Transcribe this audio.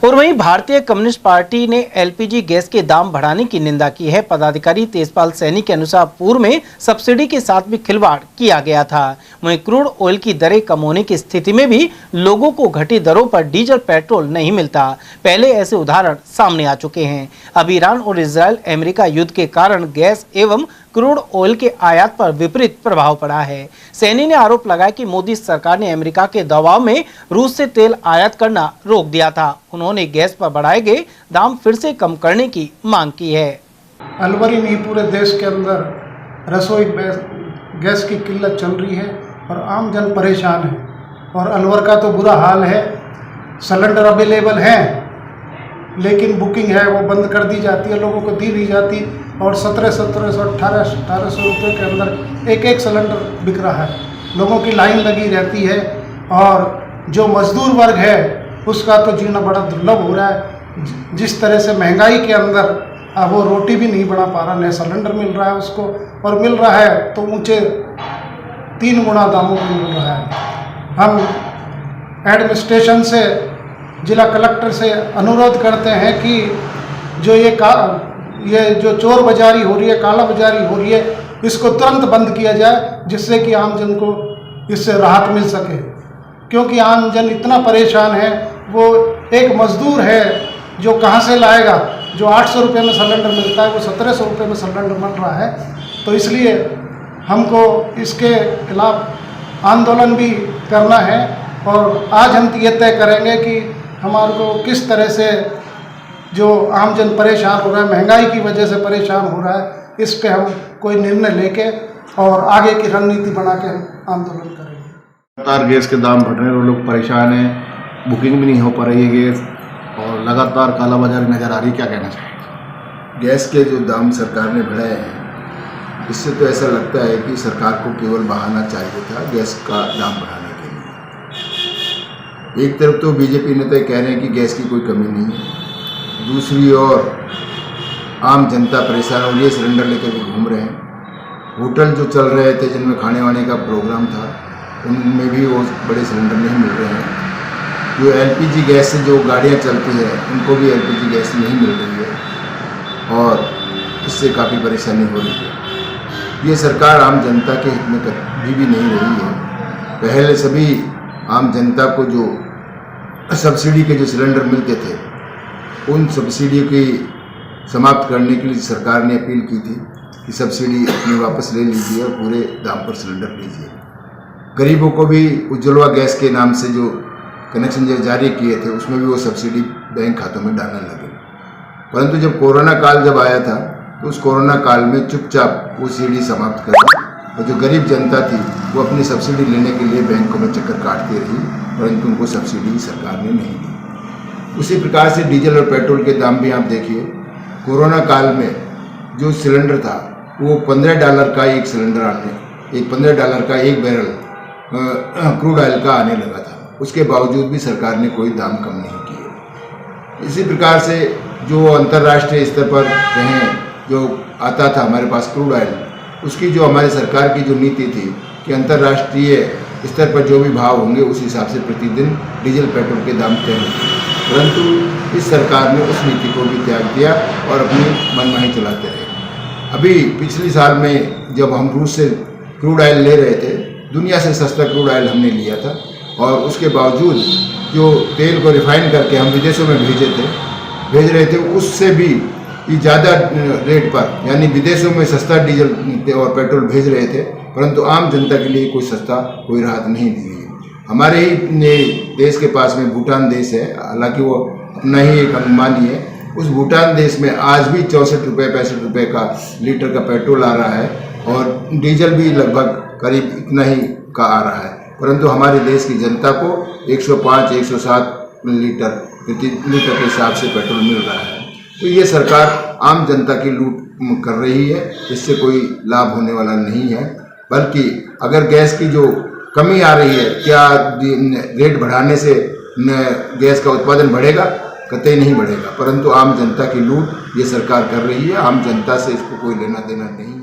और वहीं भारतीय कम्युनिस्ट पार्टी ने एलपीजी गैस के दाम बढ़ाने की निंदा की है। पदाधिकारी तेजपाल सैनी के अनुसार पूर्व में सब्सिडी के साथ भी खिलवाड़ किया गया था। वहीं क्रूड ऑयल की दरें कम होने की स्थिति में भी लोगों को घटी दरों पर डीजल पेट्रोल नहीं मिलता। पहले ऐसे उदाहरण सामने आ चुके हैं। अब ईरान और इजराइल अमेरिका युद्ध के कारण गैस एवं क्रूड ऑयल के आयात पर विपरीत प्रभाव पड़ा है। सैनी ने आरोप लगाया कि मोदी सरकार ने अमेरिका के दबाव में रूस से तेल आयात करना रोक दिया था। उन्होंने गैस पर बढ़ाए गए दाम फिर से कम करने की मांग की है। अलवर ही नहीं, पूरे देश के अंदर रसोई गैस की किल्लत चल रही है और आम जन परेशान है। और अलवर का तो बुरा हाल है, सिलेंडर अवेलेबल है लेकिन बुकिंग है वो बंद कर दी जाती है, लोगों को दी नहीं जाती और 1700 1800 रुपये के अंदर एक सिलेंडर बिक रहा है। लोगों की लाइन लगी रहती है और जो मजदूर वर्ग है उसका तो जीना बड़ा दुर्लभ हो रहा है। जिस तरह से महंगाई के अंदर वो रोटी भी नहीं बना पा रहा, नया सिलेंडर मिल रहा है उसको और मिल रहा है तो ऊंचे 3 गुना दामों में मिल रहा है। हम एडमिनिस्ट्रेशन से, जिला कलेक्टर से अनुरोध करते हैं कि जो ये जो चोर बाजारी हो रही है, काला बाजारी हो रही है, इसको तुरंत बंद किया जाए जिससे कि आम जन को इससे राहत मिल सके। क्योंकि आम जन इतना परेशान है, वो एक मजदूर है जो कहाँ से लाएगा। जो 800 रुपये में सिलेंडर मिलता है वो 1700 रुपये में सिलेंडर मिल रहा है। तो इसलिए हमको इसके खिलाफ आंदोलन भी करना है और आज हम ये तय करेंगे कि हमारे को किस तरह से जो आम जन परेशान हो रहा है, महंगाई की वजह से परेशान हो रहा है, इस पे हम कोई निर्णय लेके और आगे की रणनीति बना के हम आंदोलन करेंगे। लगातार गैस के दाम बढ़ रहे हैं और लोग परेशान हैं, बुकिंग भी नहीं हो पा रही है गैस और लगातार कालाबाजारी नज़र आ रही है। क्या कहना चाहिए? गैस के जो दाम सरकार ने बढ़ाए हैं, इससे तो ऐसा लगता है कि सरकार को केवल बहाना चाहिए था गैस का दाम बढ़ाने के लिए। एक तरफ तो बीजेपी नेता कह रहे हैं कि गैस की कोई कमी नहीं है, दूसरी ओर आम जनता परेशान हो रही है, सिलेंडर लेकर के घूम रहे हैं। होटल जो चल रहे थे जिनमें खाने वाने का प्रोग्राम था, उनमें भी वो बड़े सिलेंडर नहीं मिल रहे हैं। जो एलपीजी गैस से जो गाड़ियां चलती हैं उनको भी एलपीजी गैस नहीं मिल रही है और इससे काफ़ी परेशानी हो रही है। ये सरकार आम जनता के हित में कभी भी नहीं रही है। पहले सभी आम जनता को जो सब्सिडी के जो सिलेंडर मिलते थे, उन सब्सिडी की समाप्त करने के लिए सरकार ने अपील की थी कि सब्सिडी अपनी वापस ले लीजिए और पूरे दाम पर सिलेंडर लीजिए। गरीबों को भी उज्ज्वला गैस के नाम से जो कनेक्शन जो जारी किए थे उसमें भी वो सब्सिडी बैंक खातों में डालने लगे। परंतु जब कोरोना काल जब आया था तो उस कोरोना काल में चुपचाप वो सीढ़ी समाप्त कर दी और जो गरीब जनता थी वो अपनी सब्सिडी लेने के लिए बैंकों में चक्कर काटती रही, परंतु उनको सब्सिडी सरकार ने नहीं दी। उसी प्रकार से डीजल और पेट्रोल के दाम भी आप देखिए। कोरोना काल में जो सिलेंडर था वो $15 का एक सिलेंडर $15 का एक बैरल क्रूड ऑयल का आने लगा था। उसके बावजूद भी सरकार ने कोई दाम कम नहीं किए। इसी प्रकार से जो अंतर्राष्ट्रीय स्तर पर कहें जो आता था हमारे पास क्रूड ऑयल, उसकी जो हमारी सरकार की जो नीति थी कि अंतर्राष्ट्रीय स्तर पर जो भी भाव होंगे उस हिसाब से प्रतिदिन डीजल पेट्रोल के दाम तय होंगे। परंतु इस सरकार ने उस नीति को भी त्याग दिया और अपनी मनमानी चलाते रहे। अभी पिछले साल में जब हम रूस से क्रूड ऑयल ले रहे थे, दुनिया से सस्ता क्रूड ऑयल हमने लिया था और उसके बावजूद जो तेल को रिफाइन करके हम विदेशों में भेज रहे थे, उससे भी ज़्यादा रेट पर, यानी विदेशों में सस्ता डीजल और पेट्रोल भेज रहे थे, परंतु आम जनता के लिए कोई राहत नहीं दी गई। हमारे ही देश के पास में भूटान देश है, हालांकि वो अपना ही एक अनुमानी है। उस भूटान देश में आज भी 64 रुपये 65 रुपये का लीटर का पेट्रोल आ रहा है और डीजल भी लगभग करीब इतना ही का आ रहा है, परंतु हमारे देश की जनता को 105-107 लीटर प्रति लीटर के हिसाब से पेट्रोल मिल रहा है। तो ये सरकार आम जनता की लूट कर रही है, इससे कोई लाभ होने वाला नहीं है। बल्कि अगर गैस की जो कमी आ रही है, क्या रेट बढ़ाने से गैस का उत्पादन बढ़ेगा? कतई नहीं बढ़ेगा, परंतु आम जनता की लूट ये सरकार कर रही है। आम जनता से इसको कोई लेना देना नहीं है।